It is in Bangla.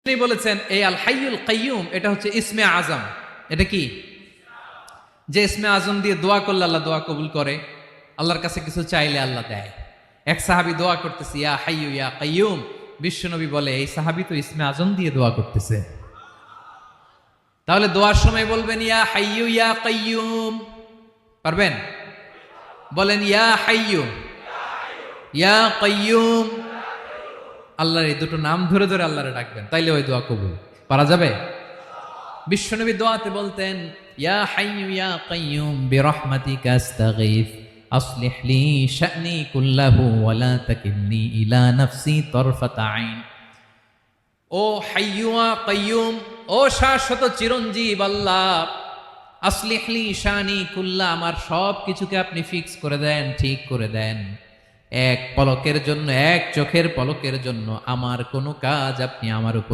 তিনি বলেছেন এই আল হাইয়ুল কাইয়ুম এটা হচ্ছে ইসমে আজম। এটা কি? যে ইসমে আজম দিয়ে দোয়া করলে আল্লাহ দোয়া কবুল করে, আল্লাহর কাছে কিছু চাইলে আল্লাহ দেয়। এক সাহাবী দোয়া করতেছে ইয়া হাইয়ু ইয়া কাইয়ুম, বিশ্বনবী বলে এই সাহাবী তো ইসমে আজম দিয়ে দোয়া করতেছে। তাহলে দোয়ার সময় বলবেন ইয়া হাইয়ু ইয়া কাইয়ুম, পারবেন? বলেন ইয়া হাইয়ু ইয়া কাইয়ুম। আল্লাহর এই দুটো নাম ধরে ধরে আল্লাহরে ডাকবেন, তাইলে ওই দোয়া কবুল। পারা যাবে? বিশ্বনবী দোয়াতে বলতেন ইয়া হাইয়ু ইয়া কাইয়ুম বিরহমাতিকা আস্তাগীথ আসলিহ লি শা'নি কুল্লাহু ওয়া লা তাকিলনি ইলা নাফসি তারফাতা আইন। ও হাইয়ু ওয়া কাইয়ুম, ও শাশ্বত চিরঞ্জীব আল্লাহ, আসলিহ লি শা'নি কুল্লা, আমার সব কিছুকে আপনি ফিক্স করে দেন, ঠিক করে দেন। এক পলকের জন্য, এক চোখের পলকের জন্য আমার কোনো কাজ আপনি আমার উপর